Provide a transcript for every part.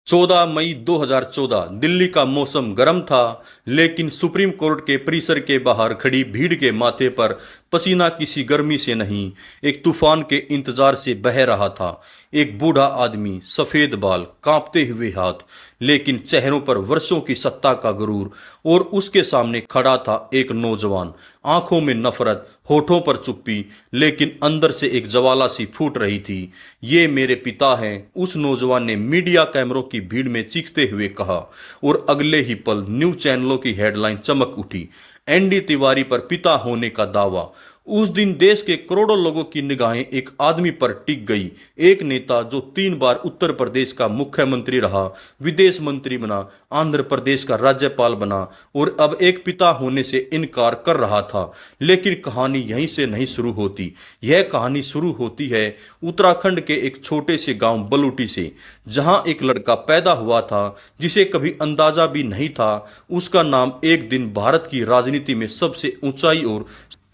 14 मई 2014 दिल्ली का मौसम गर्म था, लेकिन सुप्रीम कोर्ट के परिसर के बाहर खड़ी भीड़ के माथे पर पसीना किसी गर्मी से नहीं, एक तूफान के इंतजार से बह रहा था। एक बूढ़ा आदमी, सफेद बाल, कांपते हुए हाथ, लेकिन चेहरों पर वर्षों की सत्ता का गुरूर। और उसके सामने खड़ा था एक नौजवान, आंखों में नफरत, होठों पर चुप्पी, लेकिन अंदर से एक ज्वाला सी फूट रही थी। ये मेरे पिता हैं, उस नौजवान ने मीडिया कैमरों की भीड़ में चीखते हुए कहा। और अगले ही पल न्यूज चैनलों की हेडलाइन चमक उठी, एनडी तिवारी पर पिता होने का दावा। उस दिन देश के करोड़ों लोगों की निगाहें एक आदमी पर टिक गई, एक नेता जो 3 बार उत्तर प्रदेश का मुख्यमंत्री रहा, विदेश मंत्री बना, आंध्र प्रदेश का राज्यपाल बना और अब एक पिता होने से इनकार कर रहा था। लेकिन कहानी यहीं से नहीं शुरू होती। यह कहानी शुरू होती है उत्तराखंड के एक छोटे से गांव बलूटी से, जहां एक लड़का पैदा हुआ था जिसे कभी अंदाजा भी नहीं था उसका नाम एक दिन भारत की राजनीति में सबसे ऊंचाई और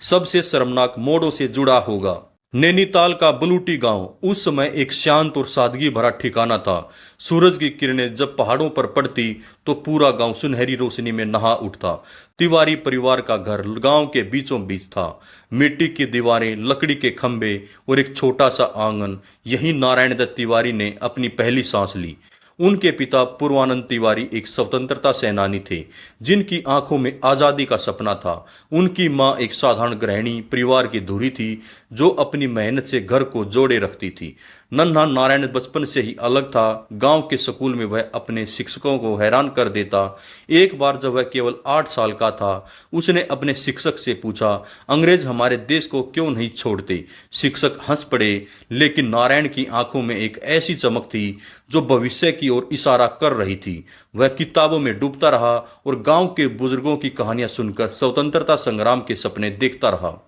सबसे शर्मनाक मोड़ों से जुड़ा होगा। नैनीताल का बलूटी गांव उस समय एक शांत और सादगी भरा ठिकाना था। सूरज की किरणें जब पहाड़ों पर पड़ती तो पूरा गांव सुनहरी रोशनी में नहा उठता। तिवारी परिवार का घर गांव के बीचों बीच था। मिट्टी की दीवारें, लकड़ी के खंभे और एक छोटा सा आंगन। यहीं नारायण दत्त तिवारी ने अपनी पहली सांस ली। उनके पिता पूर्वानंद तिवारी एक स्वतंत्रता सेनानी थे, जिनकी आंखों में आज़ादी का सपना था। उनकी मां एक साधारण गृहिणी, परिवार की धुरी थी, जो अपनी मेहनत से घर को जोड़े रखती थी। नन्हा नारायण बचपन से ही अलग था। गांव के स्कूल में वह अपने शिक्षकों को हैरान कर देता। एक बार जब वह केवल 8 साल का था, उसने अपने शिक्षक से पूछा, अंग्रेज हमारे देश को क्यों नहीं छोड़ते? शिक्षक हंस पड़े, लेकिन नारायण की आंखों में एक ऐसी चमक थी जो भविष्य की ओर इशारा कर रही थी। वह किताबों में डूबता रहा और गांव के बुजुर्गों की कहानियां सुनकर स्वतंत्रता संग्राम के सपने देखता रहा।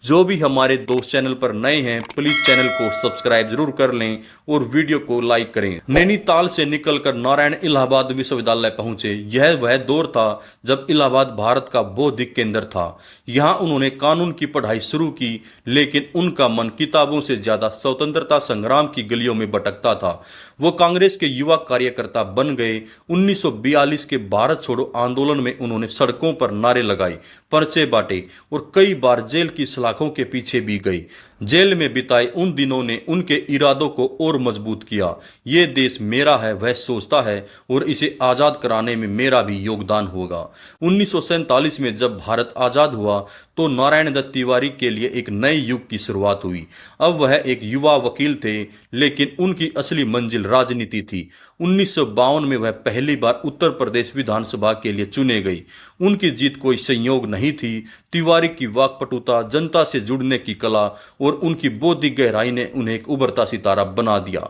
जो भी हमारे दोस्त चैनल पर नए हैं, प्लीज चैनल को सब्सक्राइब जरूर कर लें और वीडियो को लाइक करें। नैनीताल से निकलकर नारायण इलाहाबाद विश्वविद्यालय पहुंचे। यह वह दौर था जब इलाहाबाद भारत का बौद्धिक केंद्र था। यहां उन्होंने कानून की पढ़ाई शुरू की, लेकिन उनका मन किताबों से ज्यादा स्वतंत्रता संग्राम की गलियों में भटकता था। वो कांग्रेस के युवा कार्यकर्ता बन गए। 1942 के भारत छोड़ो आंदोलन में उन्होंने सड़कों पर नारे लगाए, पर्चे बांटे और कई बार जेल की सलाखों के पीछे भी गए। जेल में बिताए उन दिनों ने उनके इरादों को और मजबूत किया। ये देश मेरा है, वह सोचता है, और इसे आज़ाद कराने में मेरा भी योगदान होगा। 1947 में जब भारत आज़ाद हुआ तो नारायण दत्त तिवारी के लिए एक नए युग की शुरुआत हुई। अब वह एक युवा वकील थे, लेकिन उनकी असली मंजिल राजनीति थी। 1952 में वह पहली बार उत्तर प्रदेश विधानसभा के लिए चुने गए। उनकी जीत कोई संयोग नहीं थी। तिवारी की वाकपटुता, जनता से जुड़ने की कला और उनकी बौद्धिक गहराई ने उन्हें एक उभरता सितारा बना दिया।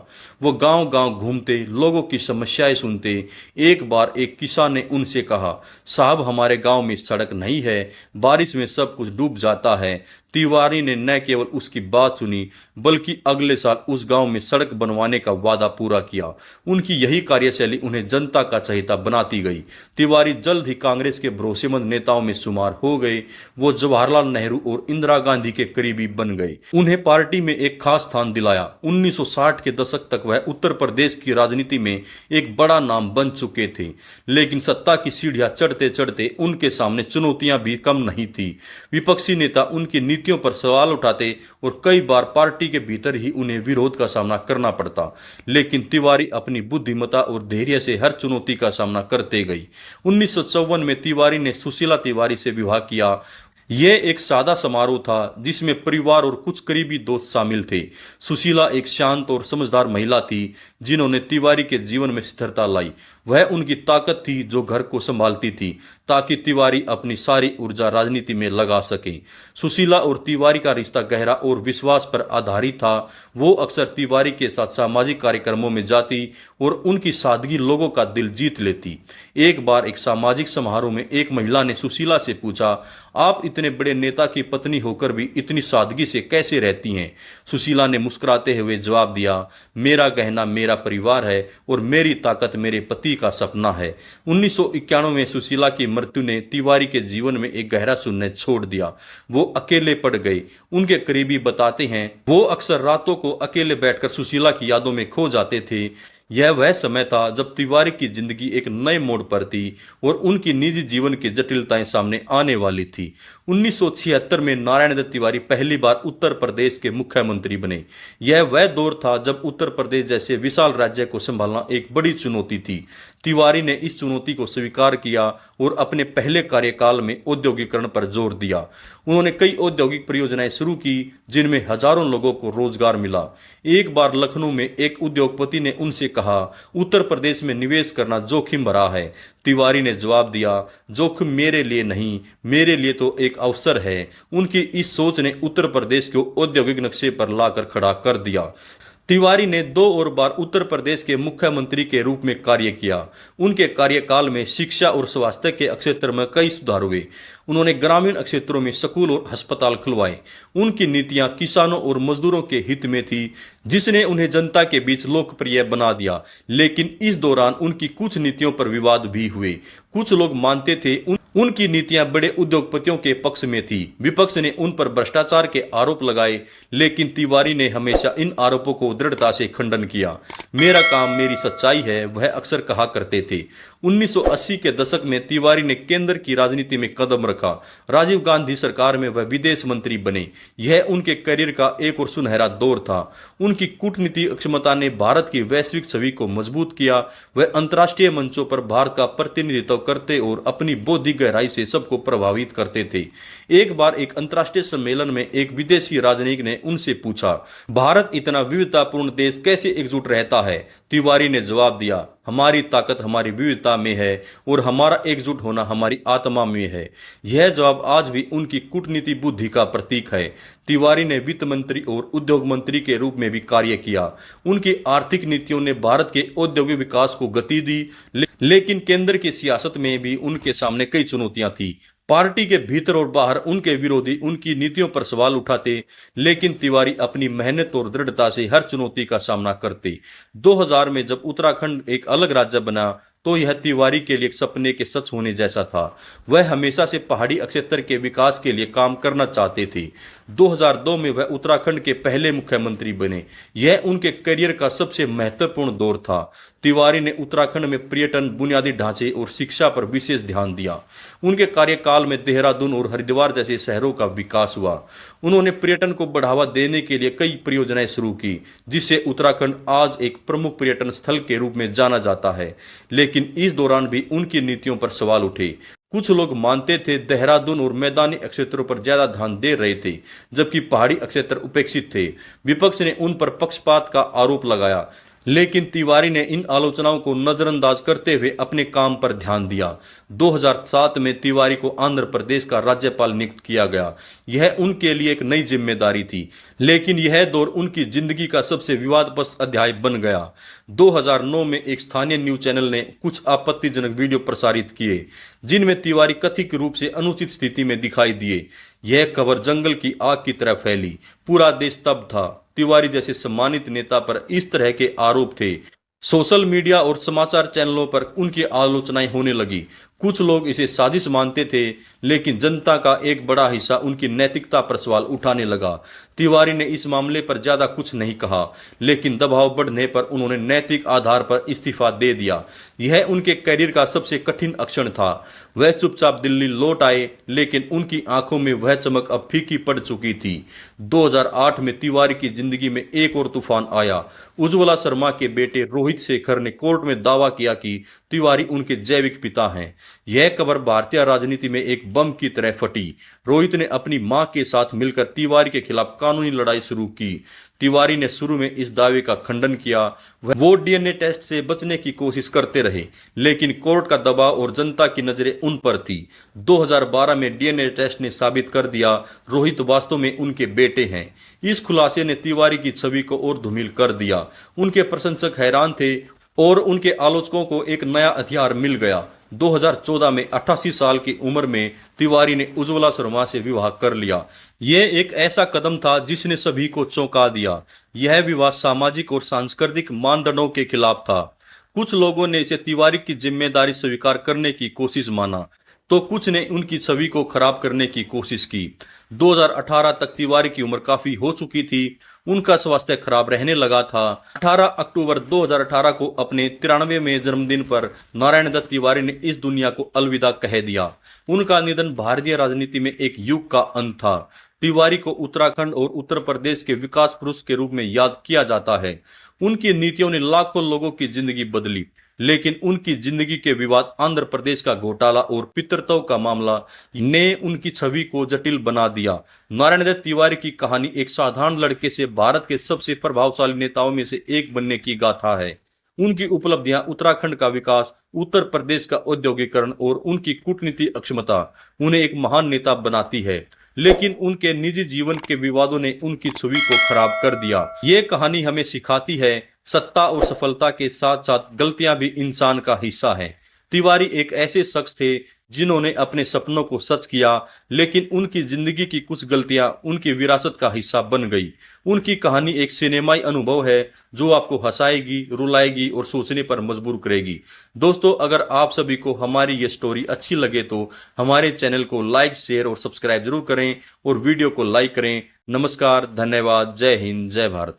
वो गांव-गांव घूमते, लोगों की समस्याएं सुनते। एक बार एक किसान ने उनसे कहा, साहब हमारे गांव में सड़क नहीं है, बारिश में सब कुछ डूब जाता है। तिवारी ने न केवल उसकी बात सुनी, बल्कि अगले साल उस गांव में सड़क बनवाने का वादा पूरा किया। उनकी यही कार्यशैली उन्हें जनता का चहेता बनाती गई। तिवारी जल्द ही कांग्रेस के भरोसेमंद नेताओं में शुमार हो गए। वो जवाहरलाल नेहरू और इंदिरा गांधी के करीबी बन गए। उन्हें पार्टी में एक खास स्थान दिलाया। 1960 के दशक तक वह उत्तर प्रदेश की राजनीति में एक बड़ा नाम बन चुके थे, लेकिन सत्ता की सीढ़ियां चढ़ते चढ़ते उनके सामने चुनौतियां भी कम नहीं थी। विपक्षी नेता उनकी नीतियों पर सवाल उठाते और कई बार पार्टी के भीतर ही उन्हें विरोध का सामना करना पड़ता, लेकिन तिवारी अपनी बुद्धिमत्ता और धैर्य से हर चुनौती का सामना करते गई। 1954 में तिवारी ने सुशीला तिवारी से विवाह किया। यह एक सादा समारोह था, जिसमें परिवार और कुछ करीबी दोस्त शामिल थे। सुशीला एक शांत और समझदार महिला थी, जिन्होंने तिवारी के जीवन में स्थिरता लाई। वह उनकी ताकत थी जो घर को संभालती थी, ताकि तिवारी अपनी सारी ऊर्जा राजनीति में लगा सके। सुशीला और तिवारी का रिश्ता गहरा और विश्वास पर आधारित था। वो अक्सर तिवारी के साथ सामाजिक कार्यक्रमों में जाती और उनकी सादगी लोगों का दिल जीत लेती। एक बार एक सामाजिक समारोह में एक महिला ने सुशीला से पूछा, आप इतने बड़े नेता की पत्नी होकर भी इतनी सादगी से कैसे रहती हैं? सुशीला ने मुस्कुराते हुए जवाब दिया, मेरा गहना मेरा परिवार है और मेरी ताकत मेरे पति का सपना है। 1991 में सुशीला की मृत्यु ने तिवारी के जीवन में एक गहरा शून्य छोड़ दिया। वो अकेले पड़ गए। उनके करीबी बताते हैं, वो अक्सर रातों को अकेले बैठकर सुशीला की यादों में खो जाते थे। यह वह समय था जब तिवारी की जिंदगी एक नए मोड़ पर थी और उनकी निजी जीवन की जटिलताएं सामने आने वाली थी। 1976 में नारायण दत्त तिवारी पहली बार उत्तर प्रदेश के मुख्यमंत्री बने। यह वह दौर था जब उत्तर प्रदेश जैसे विशाल राज्य को संभालना एक बड़ी चुनौती थी। तिवारी ने इस चुनौती को स्वीकार किया और अपने पहले कार्यकाल में औद्योगिकरण पर जोर दिया। उन्होंने कई औद्योगिक परियोजनाएं शुरू की जिनमें हजारों लोगों को रोजगार मिला। एक बार लखनऊ में एक उद्योगपति ने उनसे कहा, उत्तर प्रदेश में निवेश करना जोखिम भरा है। तिवारी ने जवाब दिया, जोखिम मेरे लिए नहीं, मेरे लिए तो एक अवसर है। उनकी इस सोच ने उत्तर प्रदेश को औद्योगिक नक्शे पर लाकर खड़ा कर दिया। तिवारी ने 2 और बार उत्तर प्रदेश के मुख्यमंत्री के रूप में कार्य किया। उनके कार्यकाल में शिक्षा और स्वास्थ्य के क्षेत्र में कई सुधार हुए। उन्होंने ग्रामीण क्षेत्रों में स्कूल और अस्पताल खुलवाए। उनकी नीतियां किसानों और मजदूरों के हित में थी, जिसने उन्हें जनता के बीच लोकप्रिय बना दिया। लेकिन इस दौरान उनकी कुछ नीतियों पर विवाद भी हुए। कुछ लोग मानते थे उनकी नीतियां बड़े उद्योगपतियों के पक्ष में थी। विपक्ष ने उन पर भ्रष्टाचार के आरोप लगाए, लेकिन तिवारी ने हमेशा इन आरोपों को दृढ़ता से खंडन किया। मेरा काम मेरी सच्चाई है, वह अक्सर कहा करते थे। 1980 के दशक में तिवारी ने केंद्र की राजनीति में कदम रखा। राजीव गांधी सरकार में वह विदेश मंत्री बने। यह उनके करियर का एक और सुनहरा दौर था। उनकी कूटनीतिक क्षमता ने भारत की वैश्विक छवि को मजबूत किया। वह अंतर्राष्ट्रीय मंचों पर भारत का प्रतिनिधित्व करते और अपनी बौद्धिक गहराई से सबको प्रभावित करते थे। एक बार एक अंतर्राष्ट्रीय सम्मेलन में एक विदेशी राजनयिक ने उनसे पूछा, भारत इतना विविधतापूर्ण देश कैसे एकजुट रहता है? तिवारी ने जवाब दिया, हमारी ताकत हमारी विविधता में है और हमारा एकजुट होना हमारी आत्मा में है। यह जवाब आज भी उनकी कूटनीति बुद्धि का प्रतीक है। तिवारी ने वित्त मंत्री और उद्योग मंत्री के रूप में भी कार्य किया। उनकी आर्थिक नीतियों ने भारत के औद्योगिक विकास को गति दी, लेकिन केंद्र की सियासत में भी उनके सामने कई चुनौतियां थी। पार्टी के भीतर और बाहर उनके विरोधी उनकी नीतियों पर सवाल उठाते, लेकिन तिवारी अपनी मेहनत और दृढ़ता से हर चुनौती का सामना करते। 2000 में जब उत्तराखंड एक अलग राज्य बना तो यह तिवारी के लिए एक सपने के सच होने जैसा था। वह हमेशा से पहाड़ी क्षेत्र के विकास के लिए काम करना चाहते थे। 2002 में वह उत्तराखंड के पहले मुख्यमंत्री बने। यह उनके करियर का सबसे महत्वपूर्ण दौर था। तिवारी ने उत्तराखंड में पर्यटन, बुनियादी ढांचे और शिक्षा पर विशेष ध्यान दिया। उनके कार्यकाल में देहरादून और हरिद्वार जैसे शहरों का विकास हुआ। उन्होंने पर्यटन को बढ़ावा देने के लिए कई परियोजनाएं शुरू की, जिससे उत्तराखंड आज एक प्रमुख पर्यटन स्थल के रूप में जाना जाता है। लेकिन इस दौरान भी उनकी नीतियों पर सवाल उठे। कुछ लोग मानते थे देहरादून और मैदानी क्षेत्रों पर ज्यादा ध्यान दे रहे थे, जबकि पहाड़ी क्षेत्र उपेक्षित थे। विपक्ष ने उन पर पक्षपात का आरोप लगाया, लेकिन तिवारी ने इन आलोचनाओं को नजरअंदाज करते हुए अपने काम पर ध्यान दिया। 2007 में तिवारी को आंध्र प्रदेश का राज्यपाल नियुक्त किया गया। यह उनके लिए एक नई जिम्मेदारी थी, लेकिन यह दौर उनकी जिंदगी का सबसे विवादास्पद अध्याय बन गया। 2009 में एक स्थानीय न्यूज चैनल ने कुछ आपत्तिजनक वीडियो प्रसारित किए, जिनमें तिवारी कथित रूप से अनुचित स्थिति में दिखाई दिए। यह खबर जंगल की आग की तरह फैली। पूरा देश स्तब्ध था। तिवारी जैसे सम्मानित नेता पर इस तरह के आरोप थे। सोशल मीडिया और समाचार चैनलों पर उनकी आलोचनाएं होने लगी। कुछ लोग इसे साजिश मानते थे, लेकिन जनता का एक बड़ा हिस्सा उनकी नैतिकता पर सवाल उठाने लगा। तिवारी ने इस मामले पर ज्यादा कुछ नहीं कहा, लेकिन दबाव बढ़ने पर उन्होंने नैतिक आधार पर इस्तीफा दे दिया। यह उनके करियर का सबसे कठिन क्षण था। वह चुपचाप दिल्ली लौट आए, लेकिन उनकी आंखों में वह चमक अब फीकी पड़ चुकी थी। 2008 में तिवारी की जिंदगी में एक और तूफान आया। उज्ज्वला शर्मा के बेटे रोहित शेखर ने कोर्ट में दावा किया कि तिवारी उनके जैविक पिता हैं। यह खबर भारतीय राजनीति में एक बम की तरह फटी। रोहित ने अपनी मां के साथ मिलकर तिवारी के खिलाफ कानूनी लड़ाई शुरू की। तिवारी ने शुरू में इस दावे का खंडन किया। वो डीएनए टेस्ट से बचने की कोशिश करते रहे, लेकिन कोर्ट का दबाव और जनता की नजरें उन पर थी। 2012 में डीएनए टेस्ट ने साबित कर दिया रोहित वास्तव में उनके बेटे हैं। इस खुलासे ने तिवारी की छवि को और धूमिल कर दिया। उनके प्रशंसक हैरान थे और उनके आलोचकों को एक नया हथियार मिल गया। 2014 में 88 साल की उम्र में तिवारी ने उज्ज्वला शर्मा से विवाह कर लिया। यह एक ऐसा कदम था जिसने सभी को चौंका दिया। यह विवाह सामाजिक और सांस्कृतिक मानदंडों के खिलाफ था। कुछ लोगों ने इसे तिवारी की जिम्मेदारी स्वीकार करने की कोशिश माना, तो कुछ ने उनकी छवि को खराब करने की कोशिश की। 2018 तक तिवारी की उम्र काफी हो चुकी थी। उनका स्वास्थ्य खराब रहने लगा था। 18 अक्टूबर 2018 को अपने 93वें जन्मदिन पर नारायण दत्त तिवारी ने इस दुनिया को अलविदा कह दिया। उनका निधन भारतीय राजनीति में एक युग का अंत था। तिवारी को उत्तराखंड और उत्तर प्रदेश के विकास पुरुष के रूप में याद किया जाता है। उनकी नीतियों ने लाखों लोगों की जिंदगी बदली, लेकिन उनकी जिंदगी के विवाद, आंध्र प्रदेश का घोटाला और पितृत्व का मामला ने उनकी छवि को जटिल बना दिया। नारायण दत्त तिवारी की कहानी एक साधारण लड़के से भारत के सबसे प्रभावशाली नेताओं में से एक बनने की गाथा है। उनकी उपलब्धियां, उत्तराखंड का विकास, उत्तर प्रदेश का औद्योगिकरण और उनकी कूटनीति अक्षमता उन्हें एक महान नेता बनाती है। लेकिन उनके निजी जीवन के विवादों ने उनकी छवि को खराब कर दिया। ये कहानी हमें सिखाती है, सत्ता और सफलता के साथ साथ गलतियां भी इंसान का हिस्सा हैं। तिवारी एक ऐसे शख्स थे जिन्होंने अपने सपनों को सच किया, लेकिन उनकी जिंदगी की कुछ गलतियां उनकी विरासत का हिस्सा बन गई। उनकी कहानी एक सिनेमाई अनुभव है जो आपको हंसाएगी, रुलाएगी और सोचने पर मजबूर करेगी। दोस्तों, अगर आप सभी को हमारी ये स्टोरी अच्छी लगे तो हमारे चैनल को लाइक, शेयर और सब्सक्राइब जरूर करें और वीडियो को लाइक करें। नमस्कार, धन्यवाद, जय हिंद, जय भारत।